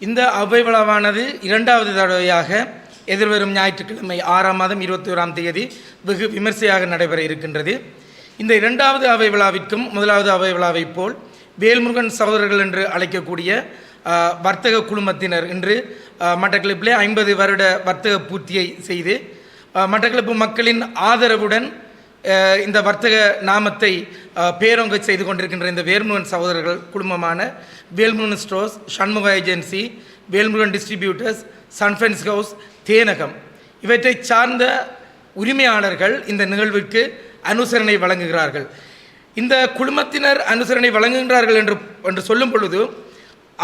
இந்த அவை விழாவானது இரண்டாவது தடவையாக எதிர்வரும் ஞாயிற்றுக்கிழமை 6ஆம் மாதம் 21ஆம் தேதி வெகு விமர்சையாக நடைபெற இருக்கின்றது. இந்த இரண்டாவது அவை விழாவிற்கும் முதலாவது அவை விழாவைப் போல் வேல்முருகன் சகோதரர்கள் என்று அழைக்கக்கூடிய வர்த்தக குழுமத்தினர் இன்று மட்டக்களப்பிலே 50 வருட வர்த்தக பூர்த்தியை செய்து மட்டக்களப்பு மக்களின் ஆதரவுடன் இந்த வர்த்தக நாமத்தை பேரொங்க செய்து கொண்டிருக்கின்ற இந்த வேல்முருகன் சகோதரர்கள் குழுமமான Velmurugan stores, Shanmuga agency, Velmurugan distributors, Sunfence house, Thenagam இவற்றை சார்ந்த உரிமையாளர்கள் இந்த நிகழ்விற்கு அனுசரணை வழங்குகிறார்கள். இந்த குழுமத்தினர் அனுசரணை வழங்குகின்றார்கள் என்று சொல்லும் பொழுது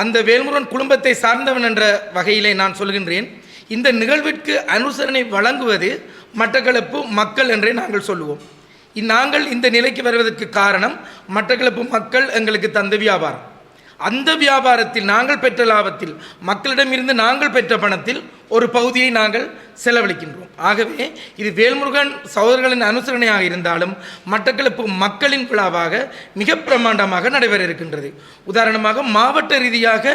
அந்த வேல்முருகன் குடும்பத்தை சார்ந்தவன் என்ற வகையிலே நான் சொல்கின்றேன். இந்த நிகழ்விற்கு அனுசரணை வழங்குவது மட்டக்களப்பு மக்கள் என்றே நாங்கள் சொல்லுவோம். நாங்கள் இந்த நிலைக்கு வருவதற்கு காரணம் மட்டக்களப்பு மக்கள் எங்களுக்கு தந்த வியாபாரம். அந்த வியாபாரத்தில் நாங்கள் பெற்ற லாபத்தில், மக்களிடமிருந்து நாங்கள் பெற்ற பணத்தில் ஒரு பகுதியை நாங்கள் செலவழிக்கின்றோம். ஆகவே இது வேல்முருகன் சகோதரர்களின் அனுசரணையாக இருந்தாலும் மட்டக்களப்பு மக்களின் விழாவாக மிக பிரமாண்டமாக நடைபெற இருக்கின்றது. உதாரணமாக மாவட்ட ரீதியாக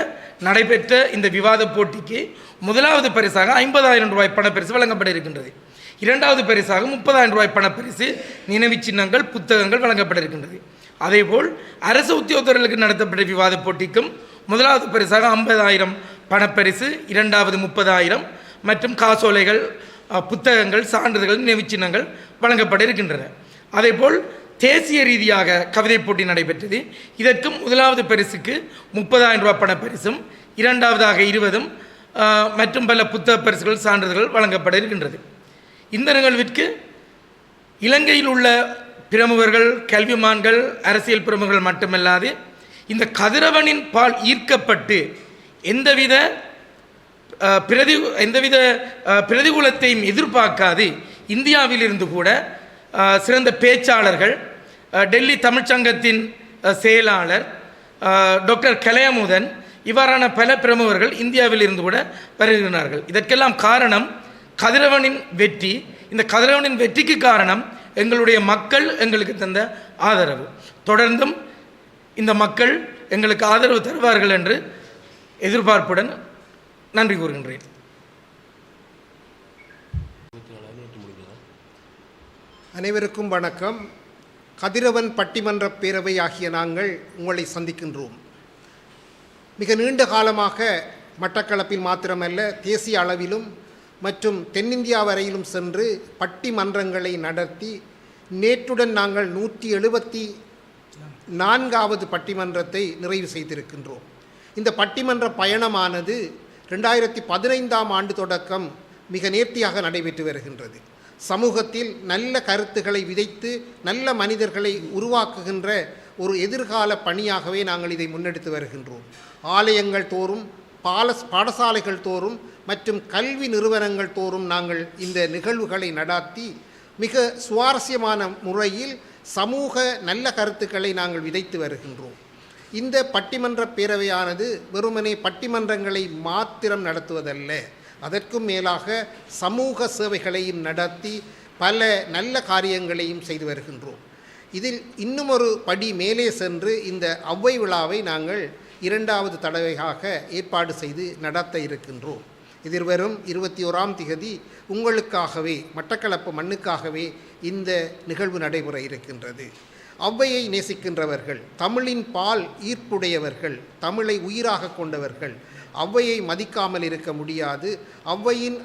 நடைபெற்ற இந்த விவாத போட்டிக்கு முதலாவது பரிசாக 50,000 ரூபாய் பணப்பரிசு வழங்கப்பட இருக்கின்றது. இரண்டாவது பரிசாக 30,000 ரூபாய் பணப்பரிசு, நினைவு சின்னங்கள், புத்தகங்கள் வழங்கப்பட இருக்கின்றது. அதேபோல் அரசு உத்தியோகத்தர்களுக்கு நடத்தப்பட்ட விவாத போட்டிக்கும் முதலாவது பரிசாக 50,000 பணப்பரிசு, இரண்டாவது 30,000 மற்றும் காசோலைகள், புத்தகங்கள், சான்றிதழ்கள், நினைவு சின்னங்கள் வழங்கப்பட இருக்கின்றன. அதேபோல் தேசிய ரீதியாக கவிதை போட்டி நடைபெற்றது. இதற்கும் முதலாவது பரிசுக்கு 30,000 ரூபாய் பணப்பரிசும், இரண்டாவதாக 20 மற்றும் பல புத்தக பரிசுகள், சான்றிதழ்கள் வழங்கப்பட இருக்கின்றது. இந்த நிகழ்விற்கு இலங்கையில் உள்ள பிரமுகர்கள், கல்விமான்கள், அரசியல் பிரமுகர்கள் மட்டுமல்லாது இந்த கதிரவனின் பால் ஈர்க்கப்பட்டு எந்தவித பிரதிகூலத்தையும் எதிர்பார்க்காது இந்தியாவிலிருந்து கூட சிறந்த பேச்சாளர்கள், டெல்லி தமிழ்ச்சங்கத்தின் செயலாளர் டாக்டர் கலையமுதன், இவ்வாறான பல பிரமுகர்கள் இந்தியாவில் இருந்து கூட வருகிறார்கள். இதற்கெல்லாம் காரணம் கதிரவனின் வெற்றி. இந்த கதிரவனின் வெற்றிக்கு காரணம் எங்களுடைய மக்கள் எங்களுக்கு தந்த ஆதரவு. தொடர்ந்தும் இந்த மக்கள் எங்களுக்கு ஆதரவு தருவார்கள் என்று எதிர்பார்ப்புடன் நன்றி கூறுகின்றேன். அனைவருக்கும் வணக்கம். கதிரவன் பட்டிமன்ற பேரவை ஆகிய நாங்கள் உங்களை சந்திக்கின்றோம். மிக நீண்ட காலமாக மட்டக்களப்பில் மாத்திரமல்ல, தேசிய அளவிலும் மற்றும் தென்னிந்தியா வரையிலும் சென்று பட்டிமன்றங்களை நடத்தி நேற்றுடன் நாங்கள் 174வது பட்டிமன்றத்தை நிறைவு செய்திருக்கின்றோம். இந்த பட்டிமன்ற பயணமானது 2015ஆம் ஆண்டு தொடக்கம் மிக நேர்த்தியாக நடைபெற்று வருகின்றது. சமூகத்தில் நல்ல கருத்துக்களை விதைத்து நல்ல மனிதர்களை உருவாக்குகின்ற ஒரு எதிர்கால பணியாகவே நாங்கள் இதை முன்னெடுத்து வருகின்றோம். ஆலயங்கள் தோறும், பாடசாலைகள் தோறும் மற்றும் கல்வி நிறுவனங்கள் தோறும் நாங்கள் இந்த நிகழ்வுகளை நடாத்தி மிக சுவாரஸ்யமான முறையில் சமூக நல்ல கருத்துக்களை நாங்கள் விதைத்து வருகின்றோம். இந்த பட்டிமன்ற பேரவையானது வெறுமனே பட்டிமன்றங்களை மாத்திரம் நடத்துவதல்ல, அதற்கும் மேலாக சமூக சேவைகளையும் நடத்தி பல நல்ல காரியங்களையும் செய்து வருகின்றோம். இதில் இன்னும் ஒரு படி மேலே சென்று இந்த அவ்வை விழாவை நாங்கள் இரண்டாவது தடவையாக ஏற்பாடு செய்து நடத்த இருக்கின்றோம். எதிர்வரும் 21ஆம் திகதி உங்களுக்காகவே, மட்டக்களப்பு மண்ணுக்காகவே இந்த நிகழ்வு நடைபெற இருக்கின்றது. ஔவையை நேசிக்கின்றவர்கள், தமிழின் பால் ஈர்ப்புடையவர்கள், தமிழை உயிராக கொண்டவர்கள் ஔவையை மதிக்காமல் இருக்க முடியாது. ஔவையின்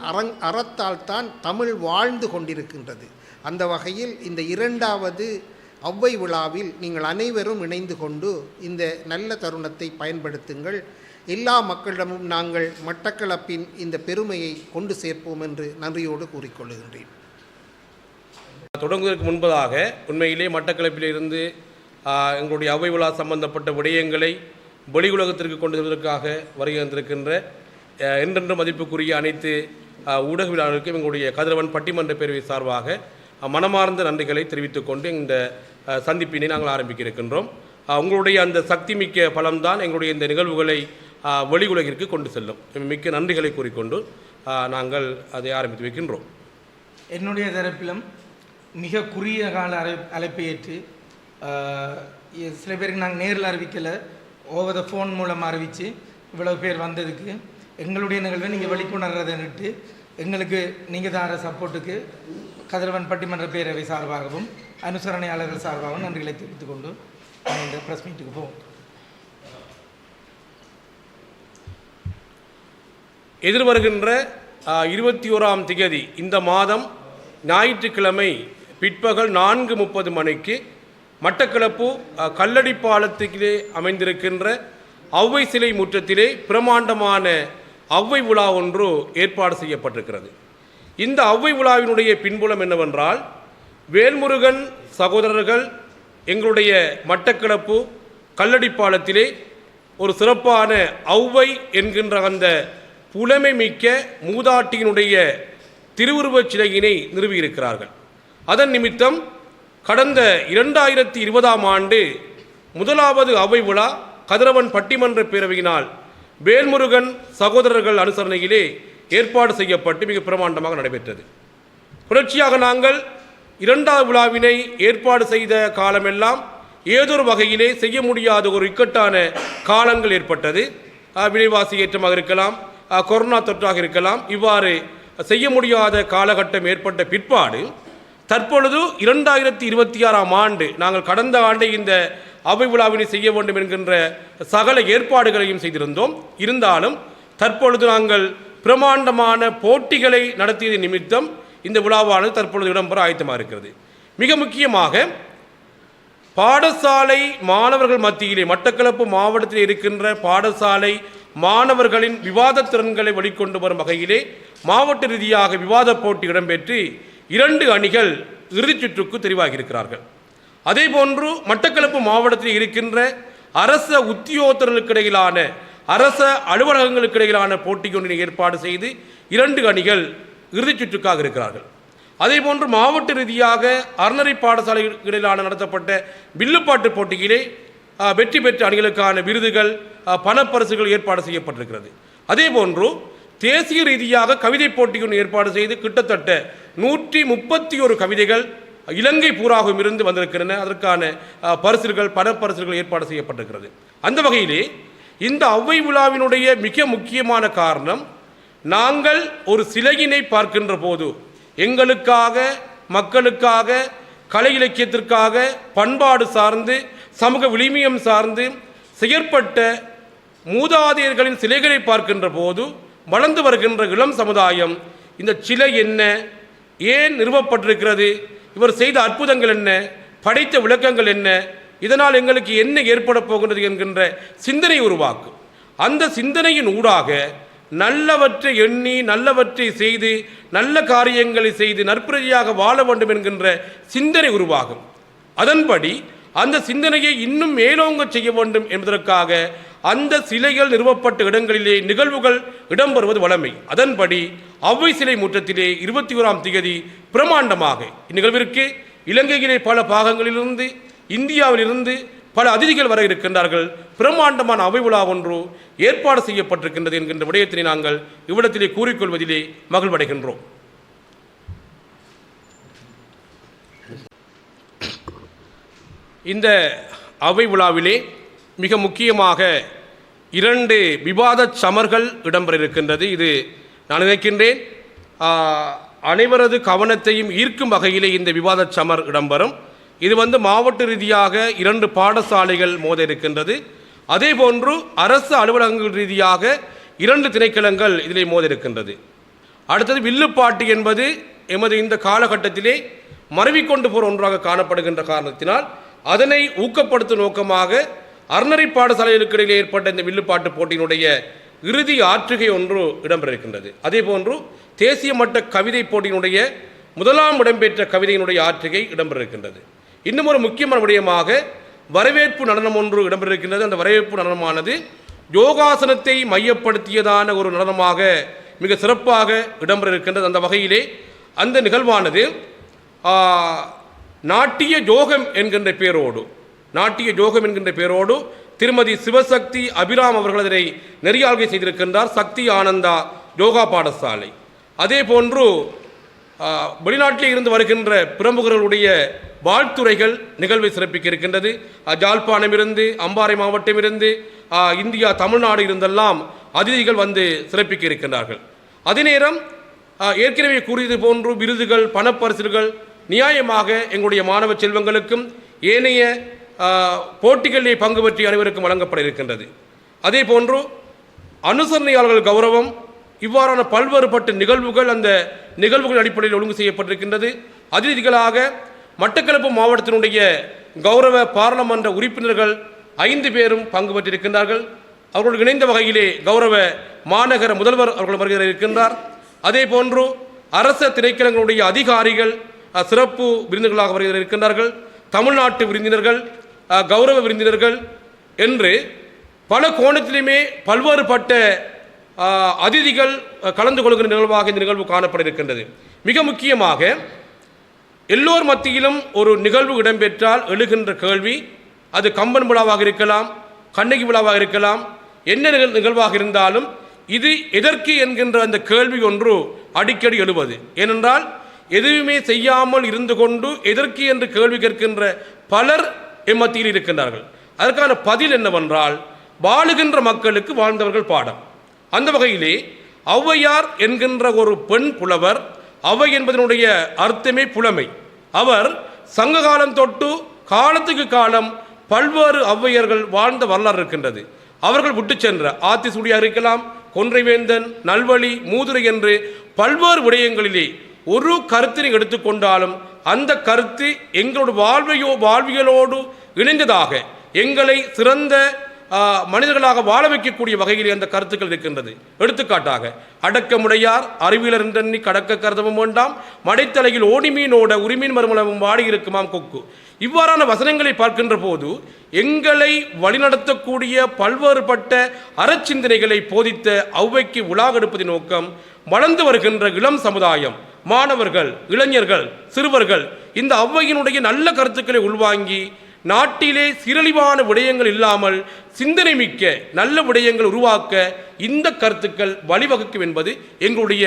அறத்தால் தான் தமிழ் வாழ்ந்து கொண்டிருக்கின்றது. அந்த வகையில் இந்த இரண்டாவது ஔவை விழாவில் நீங்கள் அனைவரும் இணைந்து கொண்டு இந்த நல்ல தருணத்தை பயன்படுத்துங்கள். எல்லா மக்களிடமும் நாங்கள் மட்டக்களப்பின் இந்த பெருமையை கொண்டு சேர்ப்போம் என்று நன்றியோடு கூறிக்கொள்கின்றேன். தொடங்குவதற்கு முன்பதாக உண்மையிலே மட்டக்களப்பிலிருந்து எங்களுடைய அவை விழா சம்பந்தப்பட்ட விடயங்களை வெளி உலகத்திற்கு கொண்டு செல்வதற்காக வருகின்றிருக்கின்ற என்றென்று மதிப்புக்குரிய அனைத்து ஊடகவியலாளர்களுக்கும் எங்களுடைய கதிரவன் பட்டிமன்ற பேரவை சார்பாக மனமார்ந்த நன்றிகளை தெரிவித்துக் கொண்டு இந்த சந்திப்பினை நாங்கள் ஆரம்பிக்க இருக்கின்றோம். உங்களுடைய அந்த சக்தி மிக்க பலம்தான் எங்களுடைய இந்த நிகழ்வுகளை வெளி உலகிற்கு கொண்டு செல்லும். மிக்க நன்றிகளை கூறிக்கொண்டு நாங்கள் அதை ஆரம்பித்து வைக்கின்றோம். என்னுடைய தரப்பிலும் மிக குறுகிய கால அழைப்பை ஏற்று சில பேருக்கு நாங்கள் நேரில் அறிவிக்கலை, ஓவர் த ஃபோன் மூலம் அறிவித்து இவ்வளவு பேர் வந்ததுக்கு. எங்களுடைய நிகழ்வை நீங்கள் வெளிக்கொணர்றதன்னுட்டு எங்களுக்கு நீங்கள் தர சப்போர்ட்டுக்கு கதிரவன் பட்டிமன்ற பேரவை சார்பாகவும் அனுசரணையாளர்கள் சார்பாகவும் நன்றிகளை தெரிவித்துக் கொண்டு இந்த ப்ரெஸ் மீட்டுக்கு போவோம். எதிர்வருகின்ற 21ஆம் தேதி இந்த மாதம் ஞாயிற்றுக்கிழமை பிற்பகல் 4:30 மணிக்கு மட்டக்களப்பு கல்லடி பாலத்திலே அமைந்திருக்கின்ற ஔவை சிலை முற்றத்திலே பிரமாண்டமான ஔவை விழா ஒன்று ஏற்பாடு செய்யப்பட்டிருக்கிறது. இந்த ஔவை விழாவினுடைய பின்புலம் என்னவென்றால், வேல்முருகன் சகோதரர்கள் எங்களுடைய மட்டக்களப்பு கல்லடி பாலத்திலே ஒரு சிறப்பான ஔவை என்கின்ற அந்த புலமை மிக்க மூதாட்டியினுடைய திருவுருவச் சிலையினை நிறுவியிருக்கிறார்கள். அதன் நிமித்தம் கடந்த 2020ஆம் ஆண்டு முதலாவது ஔவை விழா கதிரவன் பட்டிமன்ற பேரவையினால் வேல்முருகன் சகோதரர்கள் அனுசரணையிலே ஏற்பாடு செய்யப்பட்டு மிக பிரமாண்டமாக நடைபெற்றது. புரட்சியாக நாங்கள் 2வது விழாவினை ஏற்பாடு செய்த காலமெல்லாம் ஏதொரு வகையிலே செய்ய முடியாத ஒரு இக்கட்டான காலங்கள் ஏற்பட்டது. விலைவாசி ஏற்றமாக இருக்கலாம், கொரோனா தொற்றாக இருக்கலாம். இவ்வாறு செய்ய முடியாத காலகட்டம் ஏற்பட்ட பிற்பாடு தற்பொழுது 2026ஆம் ஆண்டு நாங்கள் கடந்த ஆண்டை இந்த ஔவை விழாவினை செய்ய வேண்டும் என்கின்ற சகல ஏற்பாடுகளையும் செய்திருந்தோம். இருந்தாலும் தற்பொழுது நாங்கள் பிரமாண்டமான போட்டிகளை நடத்தியது நிமித்தம் இந்த விழாவானது தற்பொழுது இடம்பெற ஆயத்தமாக இருக்கிறது. மிக முக்கியமாக பாடசாலை மாணவர்கள் மத்தியிலே மட்டக்களப்பு மாவட்டத்தில் இருக்கின்ற பாடசாலை மாணவர்களின் விவாத திறன்களை வெளிக்கொண்டு வரும் வகையிலே மாவட்ட ரீதியாக விவாத போட்டி இடம்பெற்று 2 அணிகள் இறுதிச் சுற்றுக்கு தெரிவாகியிருக்கிறார்கள். அதேபோன்று மட்டக்களப்பு மாவட்டத்தில் இருக்கின்ற அரச உத்தியோகத்தர்களுக்கு இடையிலான அரச அலுவலகங்களுக்கு இடையிலான போட்டி ஒன்றினை ஏற்பாடு செய்து 2 அணிகள் இறுதிச் சுற்றுக்காக இருக்கிறார்கள். அதேபோன்று மாவட்ட ரீதியாக அறநெறி பாடசாலைகளுக்கு இடையிலான நடத்தப்பட்ட வில்லுப்பாட்டு போட்டியிலே வெற்றி பெற்ற அணிகளுக்கான விருதுகள் பணப்பரிசுகள் ஏற்பாடு செய்யப்பட்டிருக்கிறது. அதேபோன்று தேசிய ரீதியாக கவிதை போட்டிகள் ஏற்பாடு செய்து கிட்டத்தட்ட 131 கவிதைகள் இலங்கை பூராகவும் இருந்து வந்திருக்கின்றன. அதற்கான பரிசுகள் பணப்பரிசுகள் ஏற்பாடு செய்யப்பட்டிருக்கிறது. அந்த வகையிலே இந்த ஔவை விழாவினுடைய மிக முக்கியமான காரணம், நாங்கள் ஒரு சிலையினை பார்க்கின்ற போது எங்களுக்காக மக்களுக்காக கலை இலக்கியத்திற்காக பண்பாடு சார்ந்து சமூக விழுமியம் சார்ந்து செயற்பட்ட மூதாதையர்களின் சிலைகளை பார்க்கின்ற போது வளர்ந்து வருகின்ற இளம் சமுதாயம் இந்த சிலை என்ன, ஏன் நிறுவப்பட்டிருக்கிறது, இவர் செய்த அற்புதங்கள் என்ன, படைத்த விளக்கங்கள் என்ன, இதனால் எங்களுக்கு என்ன ஏற்பட போகின்றது என்கின்ற சிந்தனை உருவாக்கும். அந்த சிந்தனையின் ஊடாக நல்லவற்றை எண்ணி நல்லவற்றை செய்து நல்ல காரியங்களை செய்து நற்பிரதியாக வாழ வேண்டும் என்கின்ற சிந்தனை உருவாகும். அதன்படி அந்த சிந்தனையை இன்னும் மேலோங்க செய்ய வேண்டும் என்பதற்காக அந்த சிலைகள் நிறுவப்பட்ட இடங்களிலே நிகழ்வுகள் இடம்பெறுவது வழமை. அதன்படி ஔவை சிலை முற்றத்திலே 21ஆம் தேதி பிரமாண்டமாக இந்நிகழ்விற்கு இலங்கையிலே பல பாகங்களிலிருந்து இந்தியாவிலிருந்து பல அதிதிகள் வர இருக்கின்றார்கள். பிரமாண்டமான ஔவை விழா ஒன்று ஏற்பாடு செய்யப்பட்டிருக்கின்றது என்கின்ற விடயத்தினை நாங்கள் இவ்விடத்திலே கூறிக்கொள்வதிலே மகிழ்வடைகின்றோம். இந்த ஔவை விழாவிலே மிக முக்கியமாக 2 விவாத சமர்கள் இடம்பெற இருக்கின்றது. இது நான் நினைக்கின்றேன் அனைவரது கவனத்தையும் ஈர்க்கும் வகையிலே இந்த விவாத சமர் இடம்பெறும். இது மாவட்ட ரீதியாக 2 பாடசாலைகள் மோத இருக்கின்றது. அதே போன்று அரசு அலுவலகங்கள் ரீதியாக 2 திணைக்களங்கள் இதிலே மோத இருக்கின்றது. அடுத்தது வில்லுப்பாட்டு என்பது எமது இந்த காலகட்டத்திலே மறைவிக்கொண்டு போகிற ஒன்றாக காணப்படுகின்ற காரணத்தினால் அதனை ஊக்கப்படுத்தும் நோக்கமாக அறநெறி பாடசாலைகளுக்கு இடையே ஏற்பட்ட இந்த வில்லுப்பாட்டு போட்டியினுடைய இறுதி ஆற்றுகை ஒன்று இடம்பெற இருக்கின்றது. அதே போன்று தேசிய மட்ட கவிதை போட்டியினுடைய 1ஆம் இடம்பெற்ற கவிதையினுடைய ஆற்றுகை இடம்பெற இருக்கின்றது. இன்னும் ஒரு முக்கியமான விடயமாக வரவேற்பு நடனம் ஒன்று இடம்பெற இருக்கின்றது. அந்த வரவேற்பு நடனமானது யோகாசனத்தை மையப்படுத்தியதான ஒரு நடனமாக மிக சிறப்பாக இடம்பெற இருக்கின்றது. அந்த வகையிலே அந்த நிகழ்வானது நாட்டிய ஜோகம் என்கின்ற பேரோடு திருமதி சிவசக்தி அபிராம் அவர்கள் அதனை நெறியாள்கை செய்திருக்கின்றார். சக்தி ஆனந்தா யோகா பாடசாலை. அதே போன்று வெளிநாட்டிலே இருந்து வருகின்ற பிரமுகர்களுடைய வாழ்த்துறைகள் நிகழ்வை சிறப்பிக்க இருக்கின்றது. ஜாழ்ப்பாணம் இருந்து, அம்பாறை மாவட்டம் இருந்து, இந்தியா தமிழ்நாடு இருந்தெல்லாம் அதிதிகள் வந்து சிறப்பிக்க இருக்கின்றார்கள். அதே நேரம் ஏற்கனவே கூறியது போன்று விருதுகள், பணப்பரிசுகள் நியாயமாக எங்களுடைய மாணவ செல்வங்களுக்கும் ஏனைய போட்டிகளிலே பங்கு பற்றி அனைவருக்கும் வழங்கப்பட இருக்கின்றது. அதே போன்று அனுசரணையாளர்கள் கௌரவம், இவ்வாறான பல்வேறுபட்ட நிகழ்வுகள் அந்த நிகழ்வுகள் அடிப்படையில் ஒழுங்கு செய்யப்பட்டிருக்கின்றது. அதிதிகளாக மட்டக்களப்பு மாவட்டத்தினுடைய கௌரவ பாராளுமன்ற உறுப்பினர்கள் 5 பேரும் பங்கு பெற்றிருக்கின்றார்கள். அவர்களுக்கு இணைந்த வகையிலே கௌரவ மாநகர முதல்வர் அவர்கள் வருகிற இருக்கின்றார். அதே போன்று அரச திணைக்களங்களுடைய அதிகாரிகள் சிறப்பு விருந்தினர்களாக வருகிற இருக்கின்றார்கள். தமிழ்நாட்டு விருந்தினர்கள், கௌரவ விருந்தினர்கள் என்று பல கோணத்திலுமே பல்வேறுபட்ட அதிதிகள் கலந்து கொள்கிற நிகழ்வாக இந்த நிகழ்வு காணப்பட இருக்கின்றது. மிக முக்கியமாக எல்லோர் மத்தியிலும் ஒரு நிகழ்வு இடம்பெற்றால் எழுகின்ற கேள்வி, அது கம்பன் விழாவாக இருக்கலாம், கண்ணகி விழாவாக இருக்கலாம், என்ன நிகழ்வாக இருந்தாலும் இது எதற்கு என்கின்ற அந்த கேள்வி ஒன்று அடிக்கடி எழுவது. ஏனென்றால் எதுவுமே செய்யாமல் இருந்து கொண்டு எதற்கு என்று கேள்வி கேட்கின்ற பலர் எம்மத்தியில் இருக்கின்றார்கள். அதற்கான பதில் என்னவென்றால், வாழுகின்ற மக்களுக்கு வாழ்ந்தவர்கள் பாடம். அந்த வகையிலே ஔவையார் என்கின்ற ஒரு பெண் புலவர், அவை என்பதனுடைய அர்த்தமே புலமை. அவர் சங்ககாலம் தொட்டு காலத்துக்கு காலம் பல்வேறு ஔவையர்கள் வாழ்ந்த வரலாறு இருக்கின்றது. அவர்கள் விட்டு சென்ற ஆத்திசூடியாக இருக்கலாம், கொன்றைவேந்தன், நல்வழி, மூதுரை என்று பல்வேறு விடயங்களிலே ஒரு கருத்தினை எடுத்துக்கொண்டாலும் அந்த கருத்து எங்களோட வாழ்வியலோடு இணைந்ததாக எங்களை சிறந்த மனிதர்களாக வாழ வைக்கக்கூடிய வகையில் அந்த கருத்துக்கள் இருக்கின்றது. எடுத்துக்காட்டாக, அடக்கமுடையார் அறிவியலர் என்றெண்ணி கடக்க கருதவும் வேண்டாம், மடைத்தலையில் ஓடிமீனோட உரிமீன் மறுமளவும் வாடி இருக்குமாம் கொக்கு. இவ்வாறான வசனங்களை பார்க்கின்ற போது எங்களை வழிநடத்தக்கூடிய பல்வேறுபட்ட அறச்சிந்தனைகளை போதித்த ஔவைக்கு உலாகெடுப்பதின் நோக்கம் வளர்ந்து வருகின்ற இளம் சமுதாயம், மாணவர்கள், இளைஞர்கள், சிறுவர்கள் இந்த ஔவையினுடைய நல்ல கருத்துக்களை உள்வாங்கி நாட்டிலே சீரழிவான விடயங்கள் இல்லாமல் சிந்தனை மிக்க நல்ல விடயங்கள் உருவாக்க இந்த கருத்துக்கள் வழிவகுக்கும் என்பது எங்களுடைய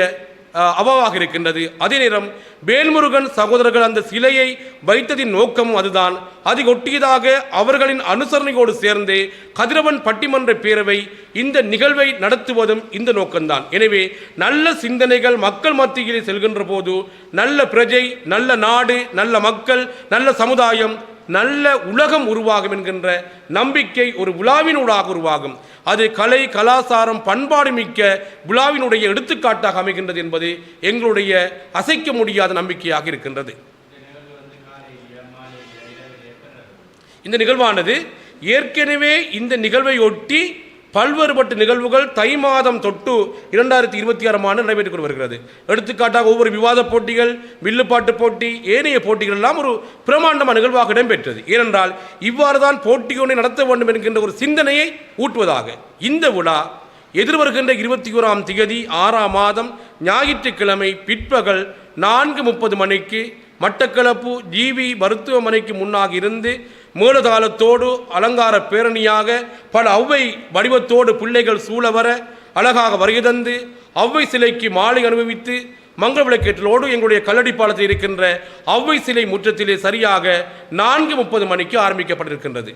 அவாவாக இருக்கின்றது. அதே நேரம் வேல்முருகன் சகோதரர்கள் அந்த சிலையை வைத்ததின் நோக்கமும் அதுதான். அதை ஒட்டியதாக அவர்களின் அனுசரணையோடு சேர்ந்து கதிரவன் பட்டிமன்ற பேரவை இந்த நிகழ்வை நடத்துவதும் இந்த நோக்கம்தான். எனவே நல்ல சிந்தனைகள் மக்கள் மத்தியிலே செல்கின்ற போது நல்ல பிரஜை, நல்ல நாடு, நல்ல மக்கள், நல்ல சமுதாயம், நல்ல உலகம் உருவாகும் என்கின்ற நம்பிக்கை ஒரு விழாவினூடாக உருவாகும். அது கலை, கலாச்சாரம், பண்பாடு மிக்க விழாவினுடைய எடுத்துக்காட்டாக அமைகின்றது என்பது எங்களுடைய அசைக்க முடியாத நம்பிக்கையாக இருக்கின்றது. இந்த நிகழ்வானது ஏற்கனவே இந்த நிகழ்வை ஒட்டி பல்வேறுபட்ட நிகழ்வுகள் தை மாதம் தொட்டு 2026 ஆண்டு நடைபெற்றுக் கொண்டு வருகிறது. எடுத்துக்காட்டாக ஒவ்வொரு விவாத போட்டிகள், வில்லுப்பாட்டு போட்டி, ஏனைய போட்டிகள் எல்லாம் ஒரு பிரமாண்டமான நிகழ்வாக இடம்பெற்றது. ஏனென்றால் இவ்வாறு தான் போட்டியொன்றை நடத்த வேண்டும் என்கின்ற ஒரு சிந்தனையை ஊட்டுவதாக இந்த விழா எதிர்வருகின்ற 21ஆம் தேதி 6ஆம் மாதம் ஞாயிற்றுக்கிழமை பிற்பகல் 4:30 மணிக்கு மட்டக்களப்பு ஜிவி மருத்துவமனைக்கு முன்னாக இருந்து மேலதாளத்தோடு அலங்கார பேரணியாக பல ஔவை வடிவத்தோடு பிள்ளைகள் சூழவர அழகாக வருகை தந்து ஔவை சிலைக்கு மாலை அனுபவித்து மங்கள விளக்கேற்றலோடு எங்களுடைய கல்லடி பாலத்தில் இருக்கின்ற ஔவை சிலை முற்றத்திலே சரியாக 4:30 மணிக்கு ஆரம்பிக்கப்பட்டிருக்கின்றது.